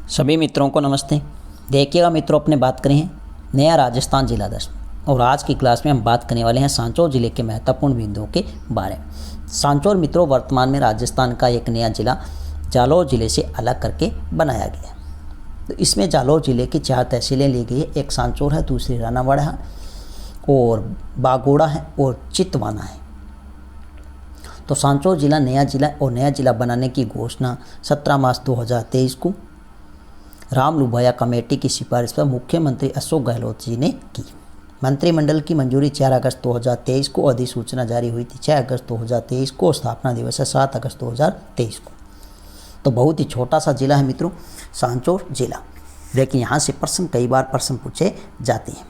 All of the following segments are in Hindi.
सभी मित्रों को नमस्ते। देखिएगा मित्रों, अपने बात करें हैं नया राजस्थान जिला 10 और आज की क्लास में हम बात करने वाले हैं सांचौर जिले के महत्वपूर्ण बिंदुओं के बारे में। सांचौर मित्रों वर्तमान में राजस्थान का एक नया जिला जालौर जिले से अलग करके बनाया गया। तो इसमें जालौर जिले की 4 तहसीलें ली गई है। एक सांचौर है, दूसरी रानावाड़ा है और बागोड़ा है और चितवाना है। तो सांचौर जिला नया जिला बनाने की घोषणा 17 मार्च 2023 को राम लुभाया कमेटी की सिफारिश पर मुख्यमंत्री अशोक गहलोत जी ने की। मंत्रिमंडल की मंजूरी 4 अगस्त 2023 को, अधिसूचना जारी हुई थी 6 अगस्त 2023 को, स्थापना दिवस है 7 अगस्त 2023 को। तो बहुत ही छोटा सा जिला है मित्रों सांचौर जिला, लेकिन यहाँ से कई बार प्रश्न पूछे जाते हैं,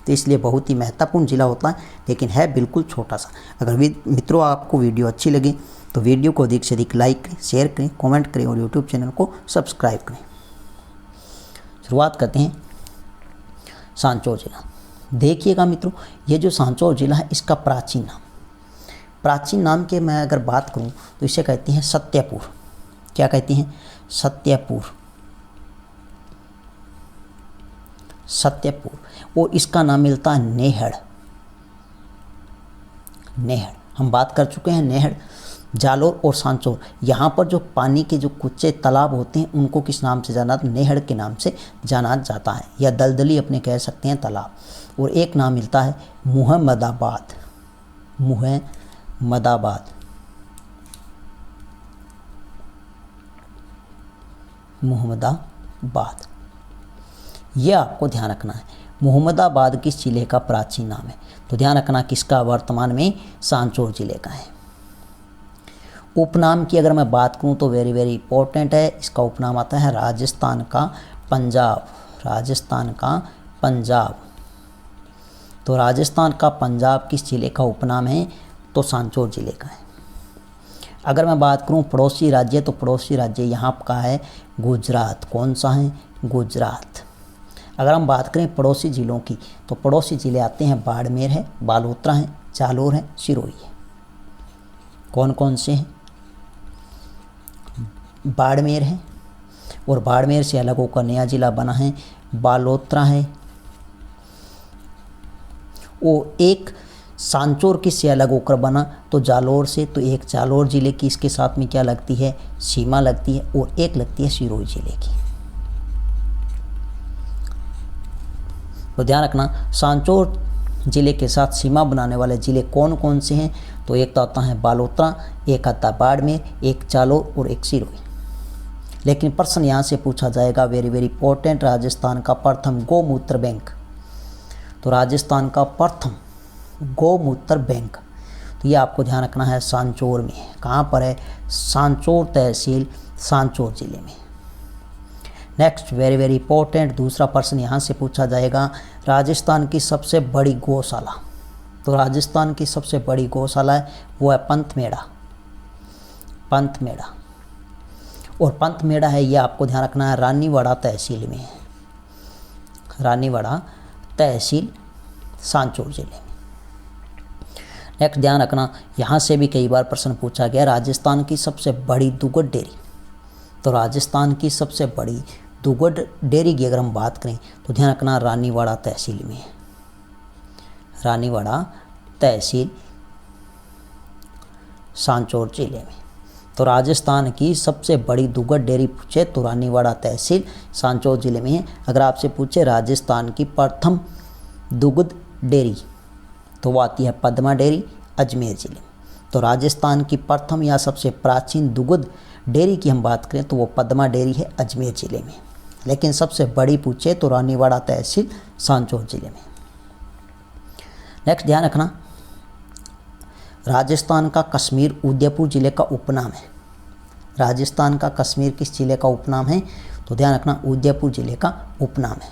तो इसलिए बहुत ही महत्वपूर्ण जिला होता है, लेकिन है बिल्कुल छोटा सा। अगर मित्रों आपको वीडियो अच्छी लगे तो वीडियो को अधिक से अधिक लाइक करें, शेयर करें, कमेंट करें और यूट्यूब चैनल को सब्सक्राइब करें। शुरुआत करते हैं सांचौर जिला। देखिएगा मित्रों, ये जो सांचौर जिला है इसका प्राचीन नाम के मैं अगर बात करूं तो इसे कहते हैं सत्यपुर। क्या कहते हैं? सत्यपुर। और इसका नाम मिलता है नेहड़। हम बात कर चुके हैं नेहड़, जालौर और सांचौर। यहाँ पर जो पानी के जो कुच्चे तालाब होते हैं उनको किस नाम से जाना? नेहड़ के नाम से जाना जाता है, या दलदली अपने कह सकते हैं तालाब। और एक नाम मिलता है मुहम्मदाबाद। यह आपको ध्यान रखना है। मुहम्मदाबाद किस जिले का प्राचीन नाम है? तो ध्यान रखना किसका? वर्तमान में सांचौर जिले का है। उपनाम की अगर मैं बात करूं तो वेरी इंपॉर्टेंट है, इसका उपनाम आता है राजस्थान का पंजाब। तो राजस्थान का पंजाब किस जिले का उपनाम है? तो सांचौर जिले का है। अगर मैं बात करूं पड़ोसी राज्य, तो पड़ोसी राज्य यहाँ का है गुजरात। कौन सा है? गुजरात। अगर हम बात करें पड़ोसी जिलों की, तो पड़ोसी जिले आते हैं बाड़मेर है, बालोतरा है, जालौर है, सिरोही है। कौन कौन से हैं? बाड़मेर है, और बाड़मेर से अलग होकर नया जिला बना है बालोतरा है। और एक सांचौर किससे अलग होकर बना? तो जालौर से। तो एक जालौर जिले की इसके साथ में क्या लगती है? सीमा लगती है, और एक लगती है सिरोही जिले की। तो ध्यान रखना सांचौर जिले के साथ सीमा बनाने वाले जिले कौन कौन से हैं? तो एक तो आता है बालोतरा, एक आता है बाड़मेर, एक जालौर और एक सिरोही। लेकिन प्रश्न यहाँ से पूछा जाएगा वेरी इंपॉर्टेंट, राजस्थान का प्रथम गौमूत्र बैंक। तो राजस्थान का प्रथम गौमूत्र बैंक, तो ये आपको ध्यान रखना है सांचौर में। कहाँ पर है? सांचौर तहसील, सांचौर जिले में। नेक्स्ट वेरी इंपॉर्टेंट दूसरा प्रश्न यहाँ से पूछा जाएगा, राजस्थान की सबसे बड़ी गौशाला। तो राजस्थान की सबसे बड़ी गौशाला है वो है पंतमेड़ा। और पंतमेड़ा है, ये आपको ध्यान रखना है रानीवाड़ा तहसील में है। रानीवाड़ा तहसील सांचौर जिले में। नेक्स्ट ध्यान रखना, यहाँ से भी कई बार प्रश्न पूछा गया, राजस्थान की सबसे बड़ी दुग्ध डेयरी। तो राजस्थान की सबसे बड़ी दुग्ध डेयरी की अगर हम बात करें तो ध्यान रखना रानीवाड़ा तहसील में है। रानीवाड़ा तहसील सांचौर जिले में। तो राजस्थान की सबसे बड़ी दुग्ध डेयरी पूछे तो रानीवाड़ा तहसील सांचौर जिले में है। अगर आपसे पूछे राजस्थान की प्रथम दुग्ध डेयरी, तो वो आती है पद्मा डेयरी, अजमेर जिले में। तो राजस्थान की प्रथम या सबसे प्राचीन दुग्ध डेयरी की हम बात करें तो वो पद्मा डेयरी है, अजमेर जिले में। लेकिन सबसे बड़ी पूछे तो रानीवाड़ा तहसील सांचौर जिले में। नेक्स्ट ध्यान रखना, राजस्थान का कश्मीर उदयपुर जिले का उपनाम है। राजस्थान का कश्मीर किस जिले का उपनाम है? तो ध्यान रखना उदयपुर जिले का उपनाम है।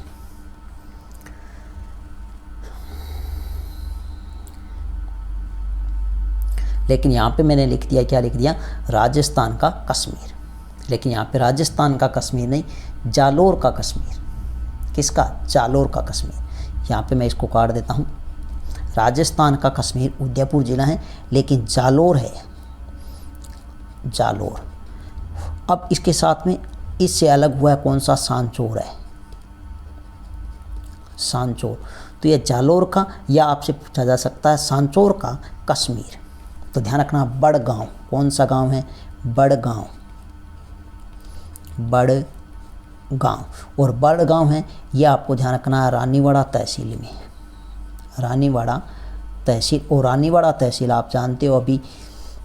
लेकिन यहाँ पे मैंने लिख दिया, क्या लिख दिया? राजस्थान का कश्मीर। लेकिन यहाँ पे राजस्थान का कश्मीर नहीं, जालौर का कश्मीर। किसका? जालौर का कश्मीर। यहाँ पे मैं इसको काट देता हूँ। राजस्थान का कश्मीर उदयपुर जिला है, लेकिन जालौर है, जालौर। अब इसके साथ में इससे अलग हुआ है कौन सा? सांचौर है, सांचौर। तो ये जालोर का, या आपसे पूछा जा सकता है सांचौर का कश्मीर। तो ध्यान रखना बड़गांव, कौन सा गांव है? बड़गांव, बड़गांव। और बड़गांव है ये आपको ध्यान रखना है रानीवाड़ा तहसील में है, रानीवाड़ा तहसील। और रानीवाड़ा तहसील आप जानते हो अभी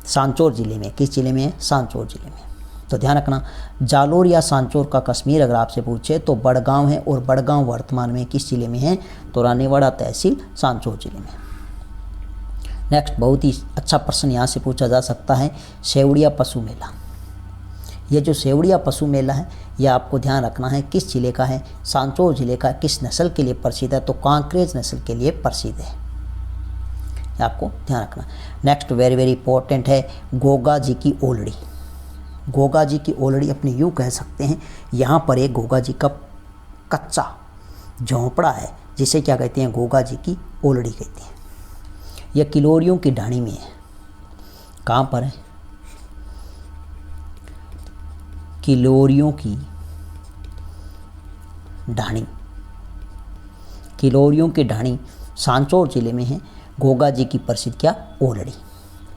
सांचौर ज़िले में, किस ज़िले में है? सांचौर ज़िले में। तो ध्यान रखना जालोर या सांचौर का कश्मीर अगर आपसे पूछे तो बड़गांव है, और बड़गांव वर्तमान में किस ज़िले में है? तो रानीवाड़ा तहसील, सांचौर ज़िले में। नेक्स्ट बहुत ही अच्छा प्रश्न यहाँ से पूछा जा सकता है, सेवड़िया पशु मेला। ये जो सेवड़िया पशु मेला है यह आपको ध्यान रखना है किस ज़िले का है? सांचौर ज़िले का। किस नस्ल के लिए प्रसिद्ध है? तो कांकरेज नस्ल के लिए प्रसिद्ध है, आपको ध्यान रखना। नेक्स्ट वेरी वेरी इंपॉर्टेंट है गोगा जी की ओलड़ी। गोगा जी की ओलड़ी अपने यूँ कह सकते हैं, यहाँ पर एक गोगा जी का कच्चा झोंपड़ा है जिसे क्या कहते हैं? गोगा जी की ओलड़ी कहते हैं। यह किलोरियों की ढाणी में है। कहाँ पर है? किलोरियों की ढाणी, किलोरियों की ढाणी सांचौर ज़िले में है। गोगा जी की प्रसिद्ध क्या? ओलड़ी।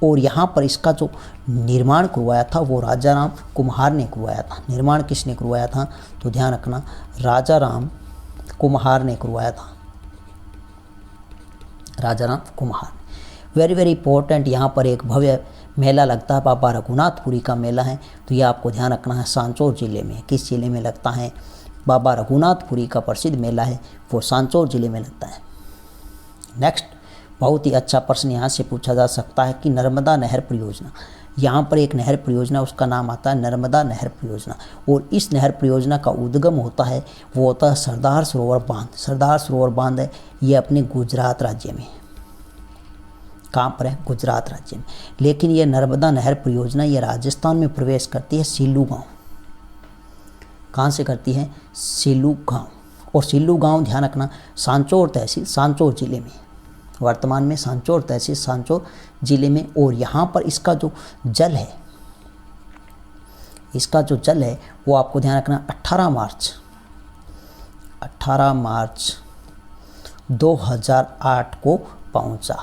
और यहाँ पर इसका जो निर्माण करवाया था वो राजा राम कुम्हार ने करवाया था। निर्माण किसने करवाया था? तो ध्यान रखना राजा राम कुम्हार ने करवाया था, राजा राम कुम्हार। वेरी वेरी इंपॉर्टेंट, यहाँ पर एक भव्य मेला लगता है, बाबा रघुनाथपुरी का मेला है। तो ये आपको ध्यान रखना है सांचौर ज़िले में। किस ज़िले में लगता है? बाबा रघुनाथपुरी का प्रसिद्ध मेला है वो सांचौर ज़िले में लगता है। नेक्स्ट बहुत ही अच्छा प्रश्न यहाँ से पूछा जा सकता है कि नर्मदा नहर परियोजना। यहाँ पर एक नहर परियोजना, उसका नाम आता है नर्मदा नहर परियोजना। और इस नहर परियोजना का उद्गम होता है, वो होता है सरदार सरोवर बांध। सरदार सरोवर बांध है ये अपने गुजरात राज्य में। कहाँ पर है? गुजरात राज्य में। लेकिन ये नर्मदा नहर परियोजना ये राजस्थान में प्रवेश करती है सिल्लू गाँव। कहाँ से करती है? सिल्लू गाँव। और सिल्लू गाँव ध्यान रखना सांचौर तहसील, सांचौर ज़िले में, वर्तमान में सांचौर तहसील, सांचौर ज़िले में। और यहाँ पर इसका जो जल है, इसका जो जल है वो आपको ध्यान रखना 18 मार्च 2008 को पहुँचा।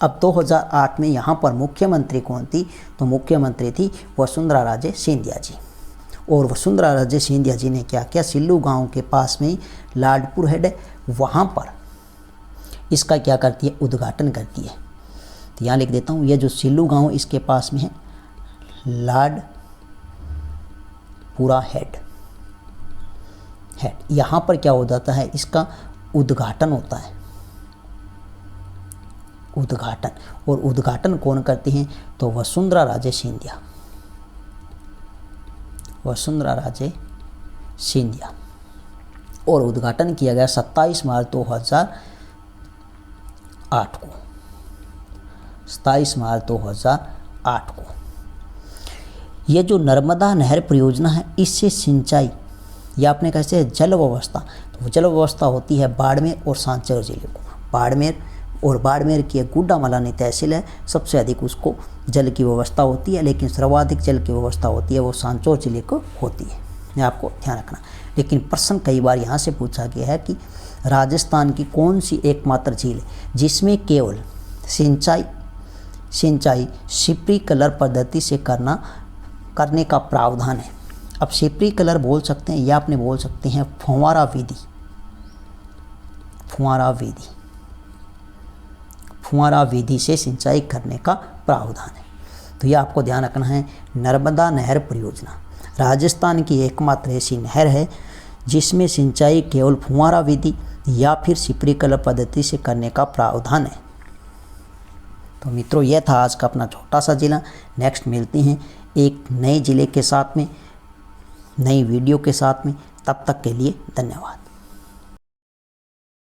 अब 2008 में यहाँ पर मुख्यमंत्री कौन थी? तो मुख्यमंत्री थी वसुंधरा राजे सिंधिया जी। और वसुंधरा राजे सिंधिया जी ने क्या किया? सिल्लू गांव के पास में ही लाडपुर हेड है, वहाँ पर इसका क्या करती है? उद्घाटन करती है। तो यहाँ लिख देता हूँ, यह जो सिल्लू गांव इसके पास में है लाडपुरा हेड। यहाँ पर क्या हो जाता है? इसका उद्घाटन होता है, उद्घाटन। और उद्घाटन कौन करती हैं? तो वसुंधरा राजे सिंधिया, वसुंधरा राजे सिंधिया। और उद्घाटन किया गया 27 मार्च 2008 को, 27 मार्च 2008 को। ये जो नर्मदा नहर परियोजना है इससे सिंचाई या आपने कैसे जल व्यवस्था, तो जल व्यवस्था होती है बाड़मेर और सांचौर जिले को। बाड़मेर की एक गुड्डामलानी तहसील है, सबसे अधिक उसको जल की व्यवस्था होती है, लेकिन सर्वाधिक जल की व्यवस्था होती है वो सांचौर जिले को होती है। ये आपको ध्यान रखना। लेकिन प्रश्न कई बार यहाँ से पूछा गया है कि राजस्थान की कौन सी एकमात्र झील है जिसमें केवल सिंचाई स्प्रिंकलर पद्धति से करने का प्रावधान है। अब स्प्रिंकलर बोल सकते हैं या आपने बोल सकते हैं फुव्वारा विधि से सिंचाई करने का प्रावधान है। तो यह आपको ध्यान रखना है। नर्मदा नहर परियोजना राजस्थान की एकमात्र ऐसी नहर है जिसमें सिंचाई केवल फुव्वारा विधि या फिर स्प्रिंकलर पद्धति से करने का प्रावधान है। तो मित्रों यह था आज का अपना छोटा सा जिला। नेक्स्ट मिलते हैं एक नए जिले के साथ में, नई वीडियो के साथ में। तब तक के लिए धन्यवाद।